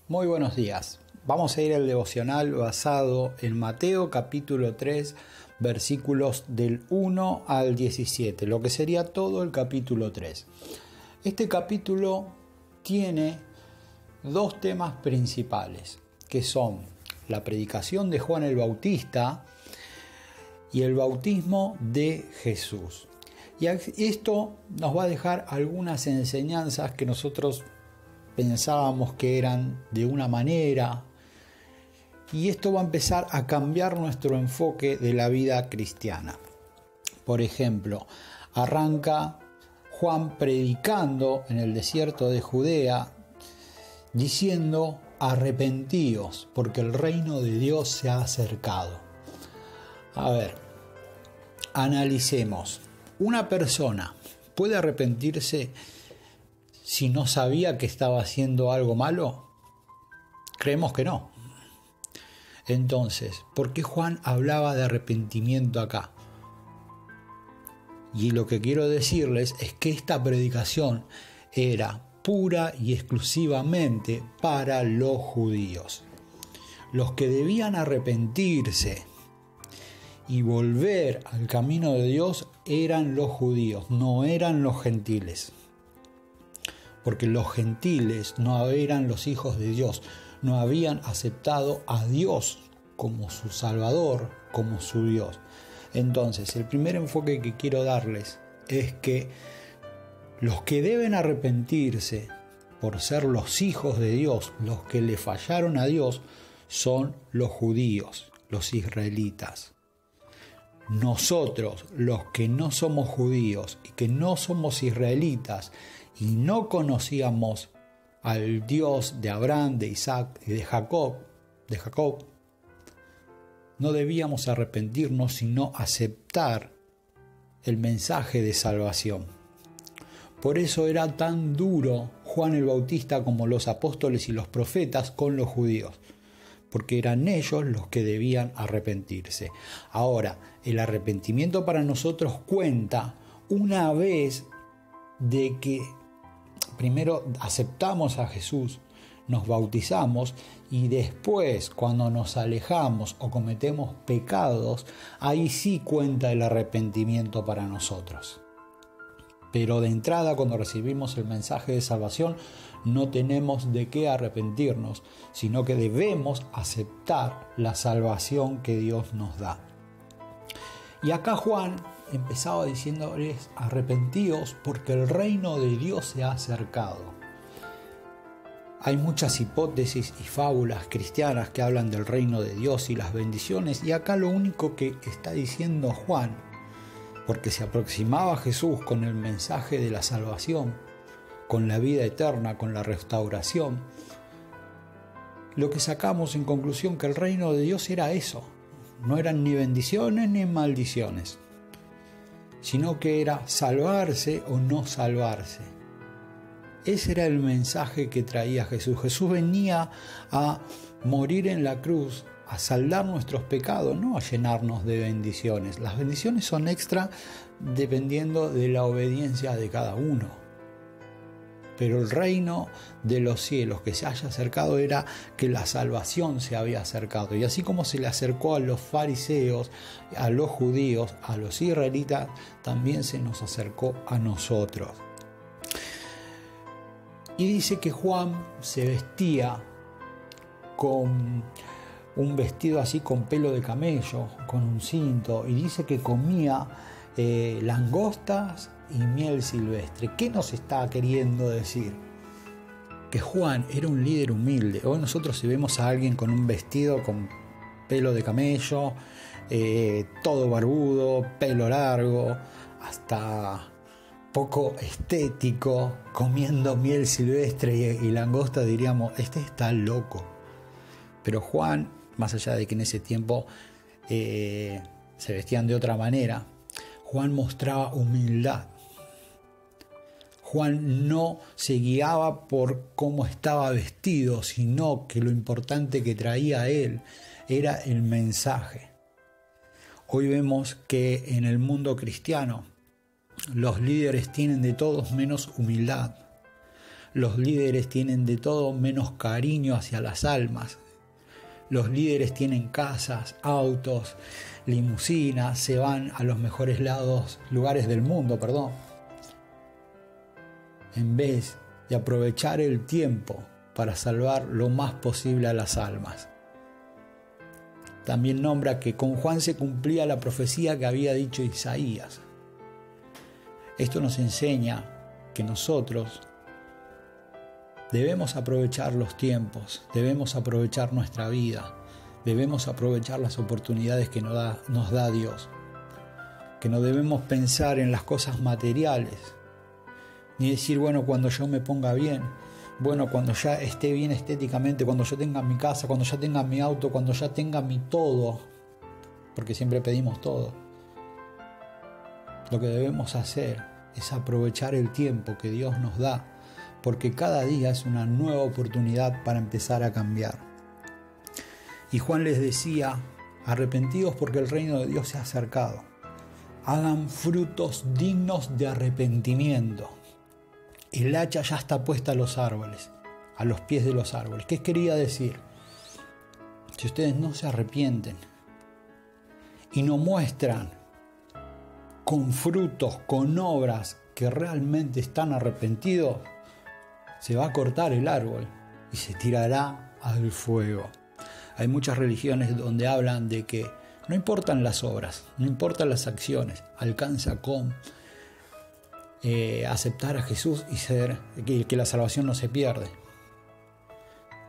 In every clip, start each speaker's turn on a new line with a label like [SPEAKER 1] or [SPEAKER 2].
[SPEAKER 1] Muy buenos días. Vamos a ir al devocional basado en Mateo capítulo 3, versículos del 1 al 17, lo que sería todo el capítulo 3. Este capítulo tiene dos temas principales, que son la predicación de Juan el Bautista y el bautismo de Jesús. Y esto nos va a dejar algunas enseñanzas que nosotros pensábamos que eran de una manera, y esto va a empezar a cambiar nuestro enfoque de la vida cristiana. Por ejemplo, arranca Juan predicando en el desierto de Judea, diciendo: arrepentíos, porque el reino de Dios se ha acercado. A ver, analicemos. ¿Una persona puede arrepentirse si no sabía que estaba haciendo algo malo? Creemos que no. Entonces, ¿por qué Juan hablaba de arrepentimiento acá? Y lo que quiero decirles es que esta predicación era pura y exclusivamente para los judíos. Los que debían arrepentirse y volver al camino de Dios eran los judíos, no eran los gentiles. Porque los gentiles no eran los hijos de Dios, no habían aceptado a Dios como su Salvador, como su Dios. Entonces, el primer enfoque que quiero darles es que los que deben arrepentirse por ser los hijos de Dios, los que le fallaron a Dios, son los judíos, los israelitas. Nosotros, los que no somos judíos y que no somos israelitas y no conocíamos al Dios de Abraham, de Isaac y de Jacob, no debíamos arrepentirnos sino aceptar el mensaje de salvación. Por eso era tan duro Juan el Bautista como los apóstoles y los profetas con los judíos, porque eran ellos los que debían arrepentirse. Ahora, el arrepentimiento para nosotros cuenta una vez de que primero aceptamos a Jesús, nos bautizamos y después, cuando nos alejamos o cometemos pecados, ahí sí cuenta el arrepentimiento para nosotros. Pero de entrada, cuando recibimos el mensaje de salvación, no tenemos de qué arrepentirnos, sino que debemos aceptar la salvación que Dios nos da. Y acá Juan empezaba diciéndoles: arrepentíos porque el reino de Dios se ha acercado. Hay muchas hipótesis y fábulas cristianas que hablan del reino de Dios y las bendiciones, y acá lo único que está diciendo Juan, porque se aproximaba a Jesús con el mensaje de la salvación, con la vida eterna, con la restauración, lo que sacamos en conclusión que el reino de Dios era eso, no eran ni bendiciones ni maldiciones, sino que era salvarse o no salvarse. Ese era el mensaje que traía Jesús. Jesús venía a morir en la cruz, a saldar nuestros pecados, no a llenarnos de bendiciones. Las bendiciones son extra dependiendo de la obediencia de cada uno. Pero el reino de los cielos que se haya acercado era que la salvación se había acercado. Y así como se le acercó a los fariseos, a los judíos, a los israelitas, también se nos acercó a nosotros. Y dice que Juan se vestía con un vestido así con pelo de camello, con un cinto, y dice que comía langostas y miel silvestre. ¿Qué nos está queriendo decir? Que Juan era un líder humilde. Hoy nosotros, si vemos a alguien con un vestido con pelo de camello, todo barbudo, pelo largo, hasta poco estético, comiendo miel silvestre y langosta, diríamos: este está loco. Pero Juan, más allá de que en ese tiempo se vestían de otra manera, Juan mostraba humildad. Juan no se guiaba por cómo estaba vestido, sino que lo importante que traía él era el mensaje. Hoy vemos que en el mundo cristiano los líderes tienen de todos menos humildad. Los líderes tienen de todo menos cariño hacia las almas. Los líderes tienen casas, autos, limusinas, se van a los mejores lugares del mundo, en vez de aprovechar el tiempo para salvar lo más posible a las almas. También nombra que con Juan se cumplía la profecía que había dicho Isaías. Esto nos enseña que nosotros debemos aprovechar los tiempos, debemos aprovechar nuestra vida, debemos aprovechar las oportunidades que nos da Dios, que no debemos pensar en las cosas materiales, ni decir, bueno, cuando yo me ponga bien, bueno, cuando ya esté bien estéticamente, cuando yo tenga mi casa, cuando ya tenga mi auto, cuando ya tenga mi todo, porque siempre pedimos todo. Lo que debemos hacer es aprovechar el tiempo que Dios nos da, porque cada día es una nueva oportunidad para empezar a cambiar. Y Juan les decía, arrepentidos porque el reino de Dios se ha acercado. Hagan frutos dignos de arrepentimiento. El hacha ya está puesta a los árboles, a los pies de los árboles. ¿Qué quería decir? Si ustedes no se arrepienten y no muestran con frutos, con obras que realmente están arrepentidos, se va a cortar el árbol y se tirará al fuego. Hay muchas religiones donde hablan de que no importan las obras, no importan las acciones, alcanza con aceptar a Jesús y que la salvación no se pierde.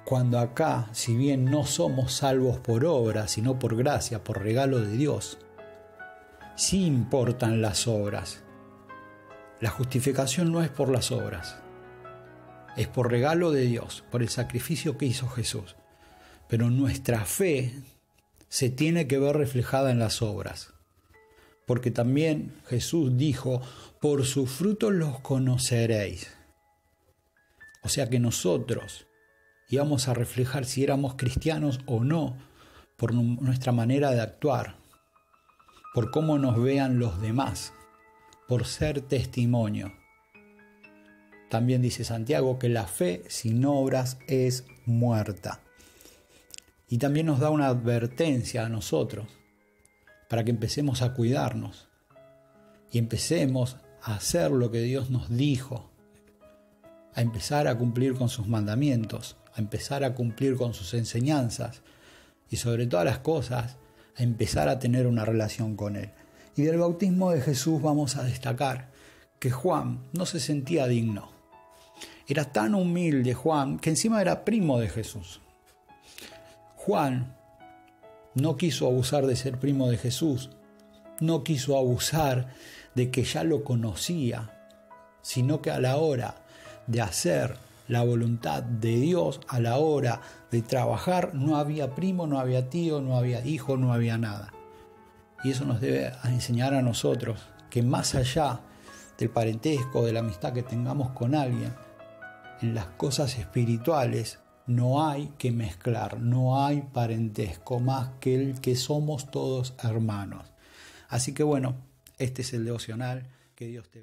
[SPEAKER 1] Cuando acá, si bien no somos salvos por obra, sino por gracia, por regalo de Dios, sí importan las obras. La justificación no es por las obras, es por regalo de Dios, por el sacrificio que hizo Jesús. Pero nuestra fe se tiene que ver reflejada en las obras. Porque también Jesús dijo, por sus frutos los conoceréis. O sea que nosotros íbamos a reflejar si éramos cristianos o no por nuestra manera de actuar, por cómo nos vean los demás, por ser testimonio. También dice Santiago que la fe sin obras es muerta. Y también nos da una advertencia a nosotros para que empecemos a cuidarnos y empecemos a hacer lo que Dios nos dijo, a empezar a cumplir con sus mandamientos, a empezar a cumplir con sus enseñanzas y sobre todas las cosas a empezar a tener una relación con Él. Y del bautismo de Jesús vamos a destacar que Juan no se sentía digno. Era tan humilde Juan que encima era primo de Jesús. Juan no quiso abusar de ser primo de Jesús, no quiso abusar de que ya lo conocía, sino que a la hora de hacer la voluntad de Dios, a la hora de trabajar, no había primo, no había tío, no había hijo, no había nada. Y eso nos debe enseñar a nosotros que más allá del parentesco, de la amistad que tengamos con alguien, en las cosas espirituales no hay que mezclar, no hay parentesco más que el que somos todos hermanos. Así que bueno, este es el devocional. Que Dios te